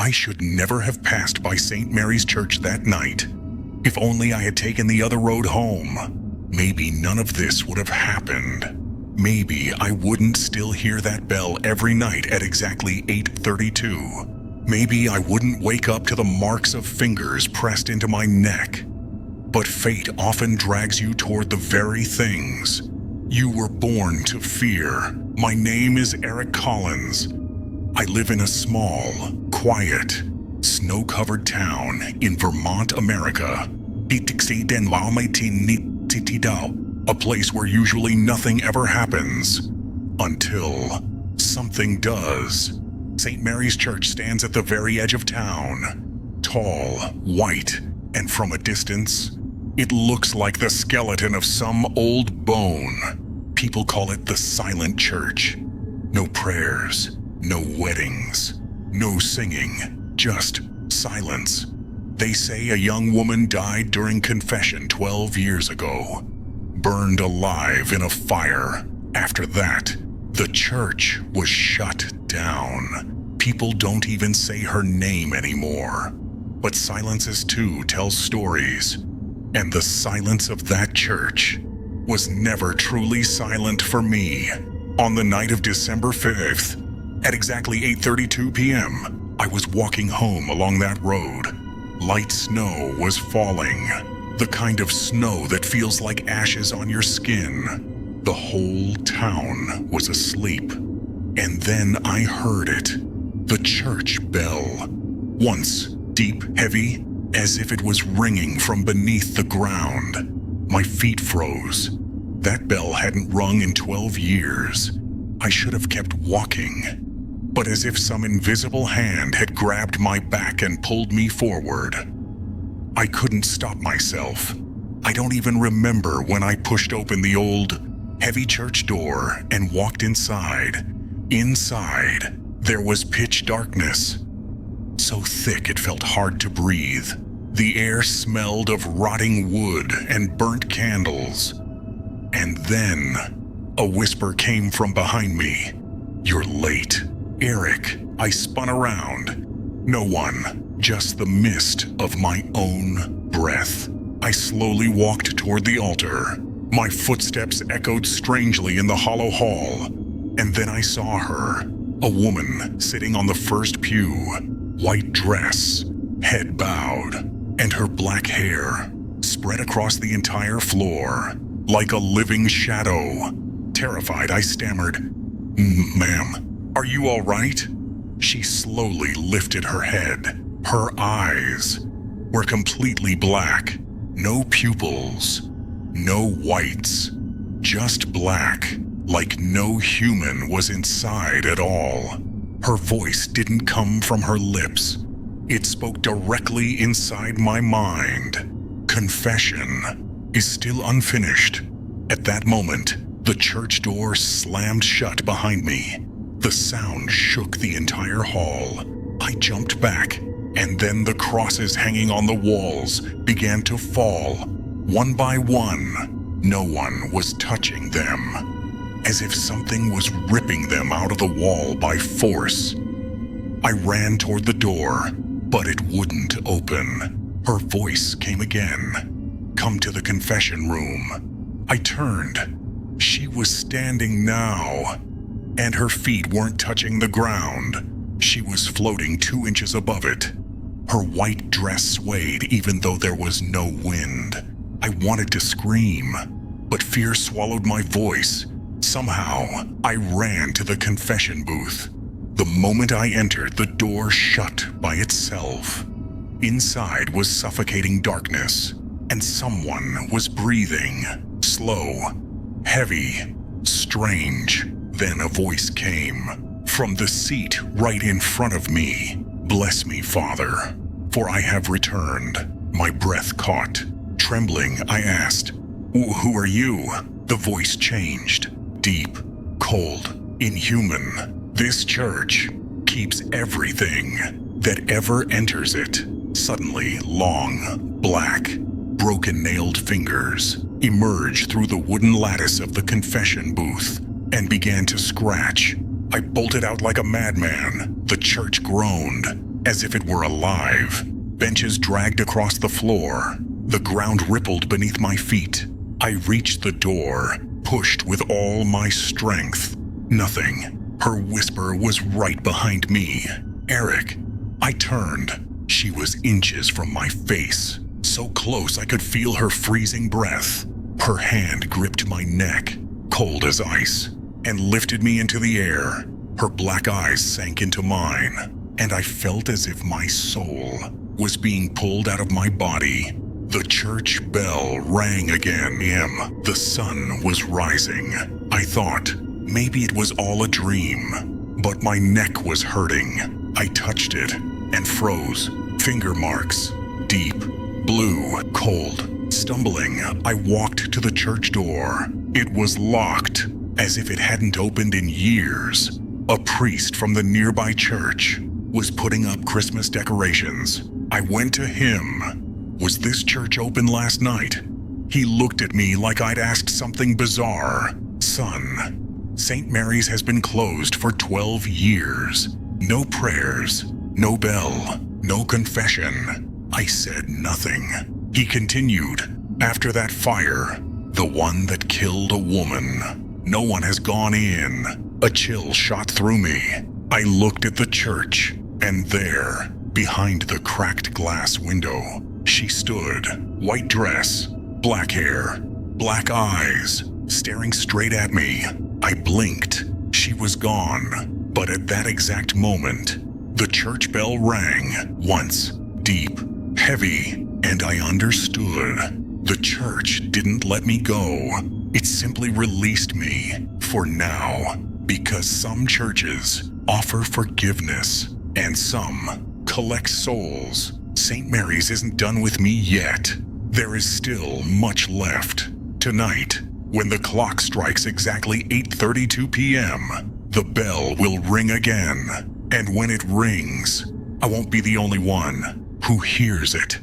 I should never have passed by St. Mary's Church that night. If only I had taken the other road home, maybe none of this would have happened. Maybe I wouldn't still hear that bell every night at exactly 8:32. Maybe I wouldn't wake up to the marks of fingers pressed into my neck. But fate often drags you toward the very things you were born to fear. My name is Eric Collins. I live in a small, quiet, snow-covered town in Vermont, America. A place where usually nothing ever happens. Until something does. St. Mary's Church stands at the very edge of town. Tall, white, and from a distance, it looks like the skeleton of some old bone. People call it the Silent Church. No prayers, no weddings, no singing, just silence. They say a young woman died during confession 12 years ago, burned alive in a fire. After that, the church was shut down. People don't even say her name anymore. But silences too tell stories. And the silence of that church was never truly silent for me. On the night of December 5th, at exactly 8:32 p.m., I was walking home along that road. Light snow was falling, the kind of snow that feels like ashes on your skin. The whole town was asleep. And then I heard it, the church bell. Once deep, heavy, as if it was ringing from beneath the ground. My feet froze. That bell hadn't rung in 12 years. I should have kept walking. But as if some invisible hand had grabbed my back and pulled me forward. I couldn't stop myself. I don't even remember when I pushed open the old, heavy church door and walked inside. Inside, there was pitch darkness. So thick it felt hard to breathe. The air smelled of rotting wood and burnt candles. And then, a whisper came from behind me. "You're late, Eric." I spun around. No one, just the mist of my own breath. I slowly walked toward the altar. My footsteps echoed strangely in the hollow hall. And then I saw her, a woman sitting on the first pew. White dress, head bowed, and her black hair spread across the entire floor, like a living shadow. Terrified, I stammered, "Ma'am, are you all right?" She slowly lifted her head. Her eyes were completely black. No pupils, no whites, just black, like no human was inside at all. Her voice didn't come from her lips. It spoke directly inside my mind. Confession is still unfinished. At that moment, the church door slammed shut behind me. The sound shook the entire hall. I jumped back, and then the crosses hanging on the walls began to fall, one by one. No one was touching them, as if something was ripping them out of the wall by force. I ran toward the door, but it wouldn't open. Her voice came again. "Come to the confession room." I turned. She was standing now, and her feet weren't touching the ground. She was floating 2 inches above it. Her white dress swayed even though there was no wind. I wanted to scream, but fear swallowed my voice. Somehow, I ran to the confession booth. The moment I entered, the door shut by itself. Inside was suffocating darkness, and someone was breathing. Slow, heavy, strange. Then a voice came from the seat right in front of me. "Bless me, Father, for I have returned." My breath caught. Trembling, I asked, "Who are you?" The voice changed. Deep, cold, inhuman. "This church keeps everything that ever enters it." Suddenly, long, black, broken-nailed fingers emerged through the wooden lattice of the confession booth and began to scratch. I bolted out like a madman. The church groaned. as if it were alive. Benches dragged across the floor. The ground rippled beneath my feet. I reached the door, pushed with all my strength. Nothing. Her whisper was right behind me. "Eric." I turned. She was inches from my face, so close I could feel her freezing breath. Her hand gripped my neck, cold as ice, and lifted me into the air. Her black eyes sank into mine, and I felt as if my soul was being pulled out of my body. The church bell rang again. The sun was rising. I thought maybe it was all a dream, but my neck was hurting. I touched it and froze. Finger marks, deep, blue, cold. Stumbling, I walked to the church door. It was locked, as if it hadn't opened in years. A priest from the nearby church was putting up Christmas decorations. I went to him. "Was this church open last night?" He looked at me like I'd asked something bizarre. "Son, St. Mary's has been closed for 12 years. No prayers, no bell, no confession." I said nothing. He continued, "After that fire, the one that killed a woman, no one has gone in." A chill shot through me. I looked at the church, and there, behind the cracked glass window, she stood. White dress, black hair, black eyes, staring straight at me. I blinked. She was gone. But at that exact moment, the church bell rang once, deep, heavy, and I understood. The church didn't let me go. It simply released me, for now, because some churches offer forgiveness, and some collect souls. St. Mary's isn't done with me yet. There is still much left. Tonight, when the clock strikes exactly 8:32 p.m., the bell will ring again. And when it rings, I won't be the only one who hears it.